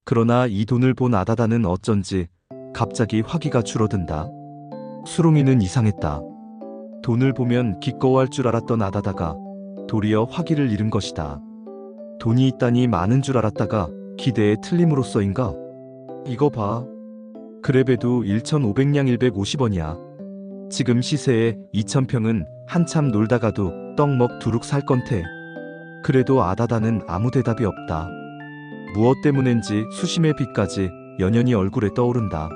그러나 이 돈을 본 아다다는 어쩐지 갑자기 화기가 줄어든다. 수롱이는 이상했다. 돈을 보면 기꺼워할 줄 알았던 아다다가 도리어 화기를 잃은 것이다. 돈이 있다니 많은 줄 알았다가 기대에 틀림으로써인가? 이거 봐. 그래봬도 1,500냥 150원이야. 지금 시세에 2,000평은 한참 놀다가도 떡먹 두룩 살 건테. 그래도 아다다는 아무 대답이 없다. 무엇 때문인지 수심의 빛까지 연연히 얼굴에 떠오른다.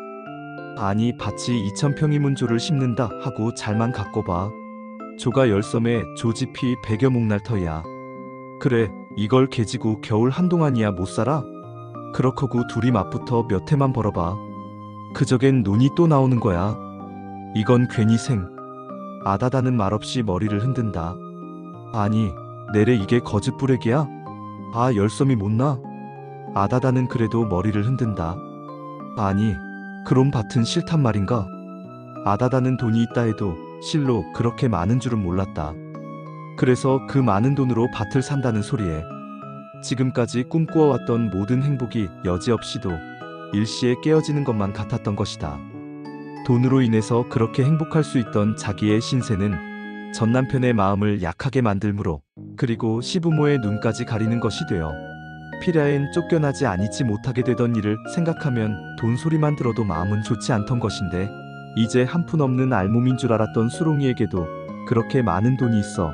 아니 밭이 2,000평이 문조를 심는다 하고 잘만 갖고 봐. 조가 열섬에 조지피 100여 몽날 터야. 그래 이걸 개지고 겨울 한동안이야 못 살아? 그렇거구 둘이 맛부터 몇 해만 벌어봐. 그저겐 논이 또 나오는 거야. 이건 괜히 생. 아다다는 말없이 머리를 흔든다. 아니 내래 이게 거짓부레기야? 아 열섬이 못나? 아다다는 그래도 머리를 흔든다. 아니 그럼 밭은 싫단 말인가? 아다다는 돈이 있다 해도 실로 그렇게 많은 줄은 몰랐다. 그래서 그 많은 돈으로 밭을 산다는 소리에 지금까지 꿈꾸어왔던 모든 행복이 여지없이도 일시에 깨어지는 것만 같았던 것이다. 돈으로 인해서 그렇게 행복할 수 있던 자기의 신세는 전 남편의 마음을 약하게 만들므로 그리고 시부모의 눈까지 가리는 것이 되어 피ля엔 쫓겨나지 아니지 못하게 되던 일을 생각하면 돈 소리만 들어도 마음은 좋지 않던 것인데 이제 한 푼 없는 알몸인 줄 알았던 수롱이에게도 그렇게 많은 돈이 있어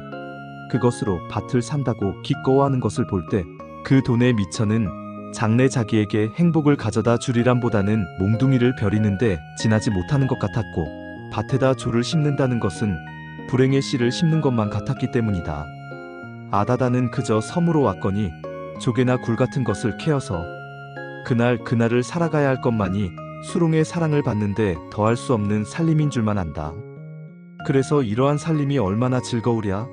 그것으로 밭을 산다고 기꺼워하는 것을 볼 때 그 돈의 미천은 장래 자기에게 행복을 가져다 주리람보다는 몽둥이를 벼리는데 지나지 못하는 것 같았고 밭에다 조를 심는다는 것은 불행의 씨를 심는 것만 같았기 때문이다. 아다다는 그저 섬으로 왔거니 조개나 굴 같은 것을 캐어서 그날을 살아가야 할 것만이 수롱의 사랑을 받는데 더할 수 없는 살림인 줄만 안다. 그래서 이러한 살림이 얼마나 즐거우랴.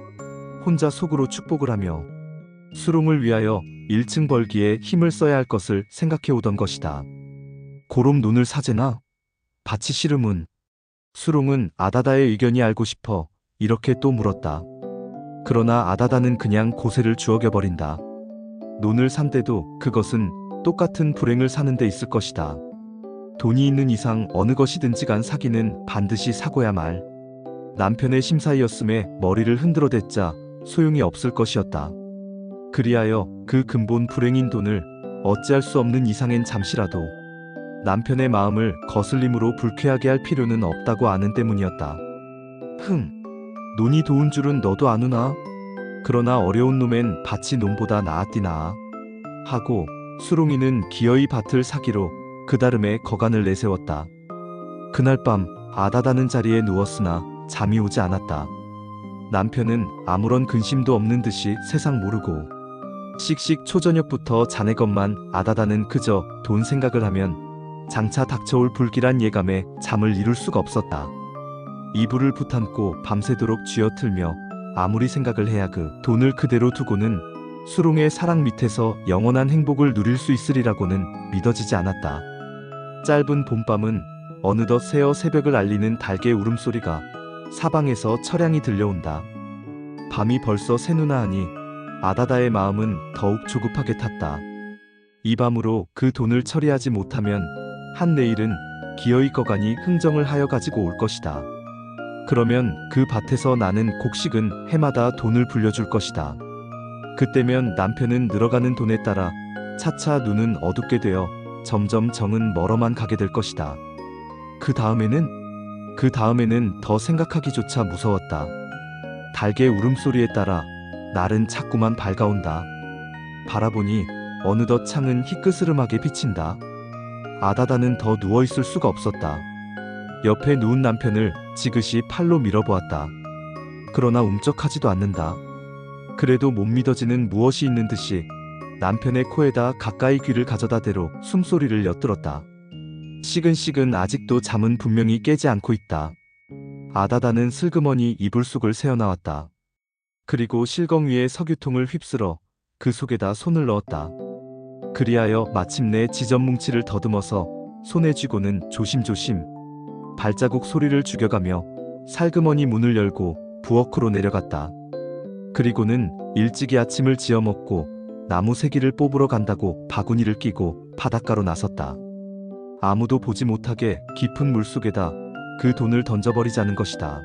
혼자 속으로 축복을 하며 수롱을 위하여 1층 벌기에 힘을 써야 할 것을 생각해 오던 것이다. 고럼 논을 사재나? 밭이 싫음은? 수롱은 아다다의 의견이 알고 싶어 이렇게 또 물었다. 그러나 아다다는 그냥 고세를 주어겨버린다. 논을 산데도 그것은 똑같은 불행을 사는 데 있을 것이다. 돈이 있는 이상 어느 것이든지 간 사기는 반드시 사고야 말. 남편의 심사이었음에 머리를 흔들어댔자 소용이 없을 것이었다. 그리하여 그 근본 불행인 돈을 어찌할 수 없는 이상엔 잠시라도 남편의 마음을 거슬림으로 불쾌하게 할 필요는 없다고 아는 때문이었다. 논이 도운 줄은 너도 아누나? 그러나 어려운 놈엔 밭이 논보다 나았디나 하고 수롱이는 기어이 밭을 사기로 그다름에 거간을 내세웠다. 그날 밤 아다다는 자리에 누웠으나 잠이 오지 않았다. 남편은 아무런 근심도 없는 듯이 세상 모르고 씩씩 초저녁부터 자네 것만 아다다는 그저 돈 생각을 하면 장차 닥쳐올 불길한 예감에 잠을 이룰 수가 없었다. 이불을 붙안고 밤새도록 쥐어틀며 아무리 생각을 해야 그 돈을 그대로 두고는 수롱의 사랑 밑에서 영원한 행복을 누릴 수 있으리라고는 믿어지지 않았다. 짧은 봄밤은 어느덧 새어 새벽을 알리는 닭의 울음소리가 사방에서 처량히 들려온다. 밤이 벌써 새누나 하니 아다다의 마음은 더욱 조급하게 탔다. 이 밤으로 그 돈을 처리하지 못하면 한 내일은 기어이 거간이 흥정을 하여 가지고 올 것이다. 그러면 그 밭에서 나는 곡식은 해마다 돈을 불려줄 것이다. 그때면 남편은 늘어가는 돈에 따라 차차 눈은 어둡게 되어 점점 정은 멀어만 가게 될 것이다. 그 다음에는 더 생각하기조차 무서웠다. 닭의 울음소리에 따라 날은 자꾸만 밝아온다. 바라보니 어느덧 창은 희끄스름하게 비친다. 아다다는 더 누워있을 수가 없었다. 옆에 누운 남편을 지그시 팔로 밀어보았다. 그러나 움쩍하지도 않는다. 그래도 못 믿어지는 무엇이 있는 듯이 남편의 코에다 가까이 귀를 가져다 대로 숨소리를 엿들었다. 시근시근 아직도 잠은 분명히 깨지 않고 있다. 아다다는 슬그머니 이불 속을 새어나왔다. 그리고 실검 위에 석유통을 휩쓸어 그 속에다 손을 넣었다. 그리하여 마침내 지점뭉치를 더듬어서 손에 쥐고는 조심조심 발자국 소리를 죽여가며 살그머니 문을 열고 부엌으로 내려갔다. 그리고는 일찍이 아침을 지어 먹고 나무 새기를 뽑으러 간다고 바구니를 끼고 바닷가로 나섰다. 아무도 보지 못하게 깊은 물속에다 그 돈을 던져버리자는 것이다.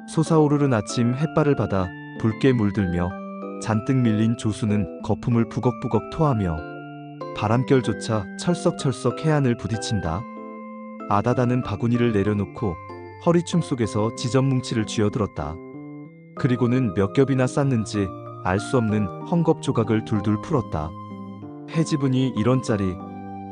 솟아오르는 아침 햇발을 받아 붉게 물들며 잔뜩 밀린 조수는 거품을 부걱부걱 토하며 바람결조차 철썩철썩 해안을 부딪힌다. 아다다는 바구니를 내려놓고 허리춤 속에서 지전뭉치를 쥐어들었다. 그리고는 몇 겹이나 쌌는지 알 수 없는 헝겊 조각을 둘둘 풀었다. 해지분이 1원짜리,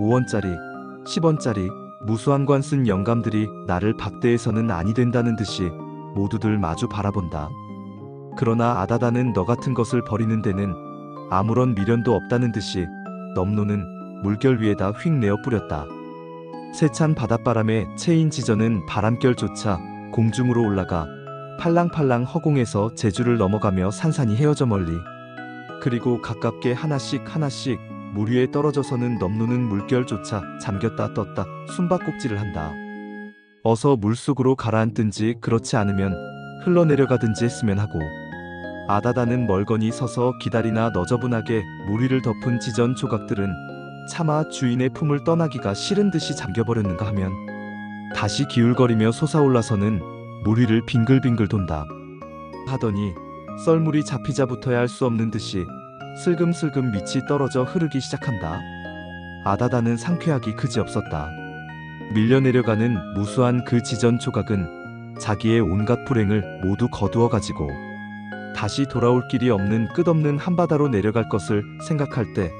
5원짜리, 10원짜리 무수한 관 쓴 영감들이 나를 박대해서는 아니 된다는 듯이 모두들 마주 바라본다. 그러나 아다다는 너 같은 것을 버리는 데는 아무런 미련도 없다는 듯이 넘노는 물결 위에다 휙 내어 뿌렸다. 세찬 바닷바람에 채인 지전은 바람결조차 공중으로 올라가 팔랑팔랑 허공에서 제주를 넘어가며 산산이 헤어져 멀리, 그리고 가깝게 하나씩 하나씩 물 위에 떨어져서는 넘노는 물결조차 잠겼다 떴다 숨바꼭질을 한다. 어서 물속으로 가라앉든지 그렇지 않으면 흘러내려가든지 했으면 하고, 아다다는 멀거니 서서 기다리나 너저분하게 물 위를 덮은 지전 조각들은 차마 주인의 품을 떠나기가 싫은 듯이 잠겨버렸는가 하면 다시 기울거리며 솟아올라서는 물 위를 빙글빙글 돈다. 하더니 썰물이 잡히자부터야 할 수 없는 듯이 슬금슬금 밑이 떨어져 흐르기 시작한다. 아다다는 상쾌하기 그지없었다. 밀려내려가는 무수한 그 지전 조각은 자기의 온갖 불행을 모두 거두어 가지고 다시 돌아올 길이 없는 끝없는 한바다로 내려갈 것을 생각할 때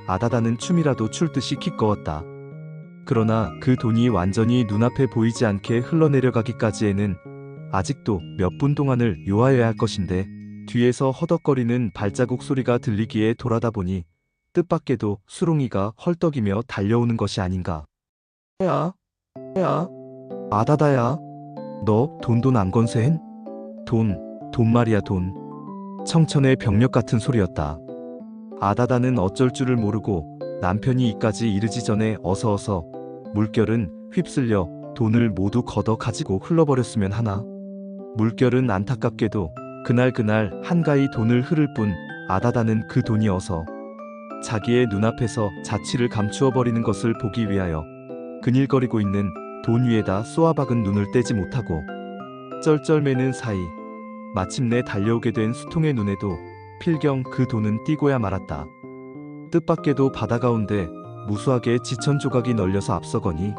아다다는 춤이라도 출 듯이 기꺼웠다. 그러나 그 돈이 완전히 눈앞에 보이지 않게 흘러내려가기까지에는 아직도 몇 분 동안을 요하여야 할 것인데, 뒤에서 허덕거리는 발자국 소리가 들리기에 돌아다 보니 뜻밖에도 수롱이가 헐떡이며 달려오는 것이 아닌가. 야, 아다다야, 너 돈 안 건세hen? 돈 말이야 돈. 청천의 병력 같은 소리였다. 아다다는 어쩔 줄을 모르고 남편이 이까지 이르지 전에 어서 물결은 휩쓸려 돈을 모두 걷어 가지고 흘러버렸으면 하나. 물결은 안타깝게도 그날 한가히 돈을 흐를 뿐 아다다는 그 돈이 어서 자기의 눈앞에서 자취를 감추어 버리는 것을 보기 위하여 그닐거리고 있는 돈 위에다 쏘아박은 눈을 떼지 못하고 쩔쩔매는 사이 마침내 달려오게 된 수통의 눈에도 필경 그 돈은 띄고야 말았다. 뜻밖에도 바다 가운데 무수하게 지천 조각이 널려서 앞서거니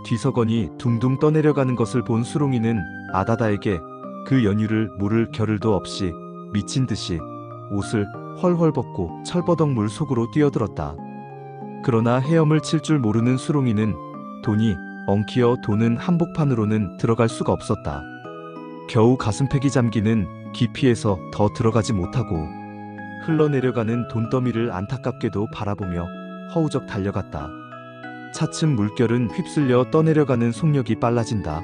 뒤서거니 둥둥 떠내려가는 것을 본 수롱이는 아다다에게 그 연유를 모를 겨를도 없이 미친 듯이 옷을 헐헐 벗고 철버덕 물 속으로 뛰어들었다. 그러나 헤엄을 칠 줄 모르는 수롱이는 돈이 엉키어 도는 한복판으로는 들어갈 수가 없었다. 겨우 가슴팩이 잠기는 깊이에서 더 들어가지 못하고 흘러내려가는 돈더미를 안타깝게도 바라보며 허우적 달려갔다. 차츰 물결은 휩쓸려 떠내려가는 속력이 빨라진다.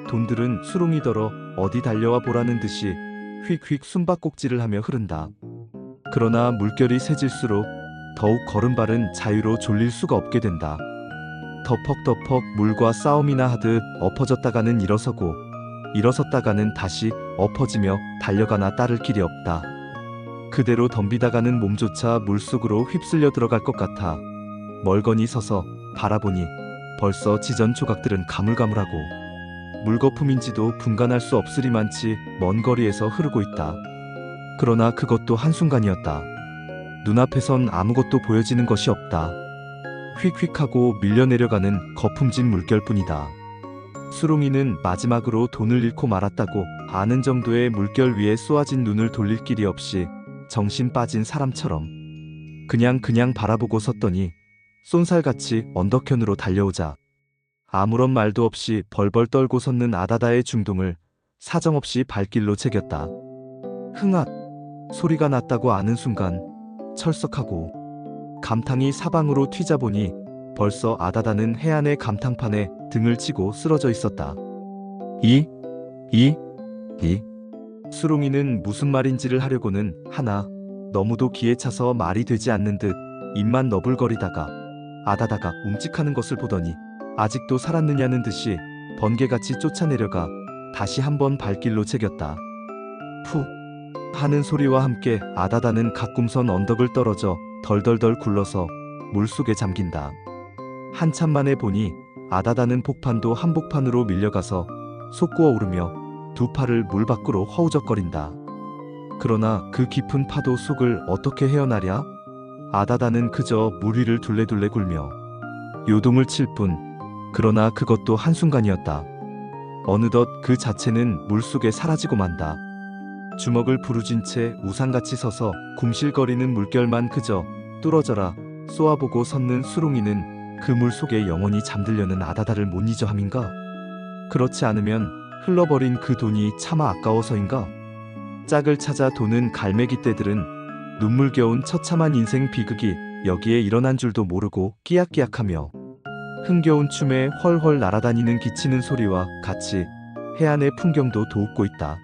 돈들은 수롱이더러 어디 달려와 보라는 듯이 휙휙 숨바꼭질을 하며 흐른다. 그러나 물결이 세질수록 더욱 걸음발은 자유로 졸릴 수가 없게 된다. 덮벅덮벅 물과 싸움이나 하듯 엎어졌다가는 일어서고 일어섰다가는 다시 엎어지며 달려가나 따를 길이 없다. 그대로 덤비다가는 몸조차 물속으로 휩쓸려 들어갈 것 같아 멀거니 서서 바라보니 벌써 지전 조각들은 가물가물하고 물거품인지도 분간할 수 없으리만치 먼 거리에서 흐르고 있다. 그러나 그것도 한순간이었다. 눈앞에선 아무것도 보여지는 것이 없다. 휙휙하고 밀려내려가는 거품진 물결뿐이다. 수롱이는 마지막으로 돈을 잃고 말았다고 아는 정도의 물결 위에 쏘아진 눈을 돌릴 길이 없이 정신 빠진 사람처럼 그냥 바라보고 섰더니 쏜살같이 언덕현으로 달려오자 아무런 말도 없이 벌벌 떨고 섰는 아다다의 중동을 사정없이 발길로 새겼다. 흥앗 소리가 났다고 아는 순간 철썩하고 감탕이 사방으로 튀자보니 벌써 아다다는 해안의 감탕판에 등을 치고 쓰러져 있었다. 이 수롱이는 무슨 말인지를 하려고는 하나 너무도 기에 차서 말이 되지 않는 듯 입만 너불거리다가 아다다가 움직하는 것을 보더니 아직도 살았느냐는 듯이 번개같이 쫓아내려가 다시 한번 발길로 새겼다. 하는 소리와 함께 아다다는 가꿈선 언덕을 떨어져 덜덜덜 굴러서 물속에 잠긴다. 한참 만에 보니 아다다는 폭판도 한복판으로 밀려가서 솟구어 오르며 두 팔을 물 밖으로 허우적거린다. 그러나 그 깊은 파도 속을 어떻게 헤어나랴? 아다다는 그저 물 위를 둘레둘레 굴며 요동을 칠 뿐. 그러나 그것도 한순간이었다. 어느덧 그 자체는 물속에 사라지고 만다. 주먹을 부르진 채 우상같이 서서 궁실거리는 물결만 그저 뚫어져라 쏘아보고 섰는 수롱이는 그 물속에 영원히 잠들려는 아다다를 못 잊어 함인가? 그렇지 않으면 흘러버린 그 돈이 차마 아까워서인가? 짝을 찾아 도는 갈매기 떼들은 눈물겨운 처참한 인생 비극이 여기에 일어난 줄도 모르고 끼약끼약하며 흥겨운 춤에 헐헐 날아다니는 기치는 소리와 같이 해안의 풍경도 도웃고 있다.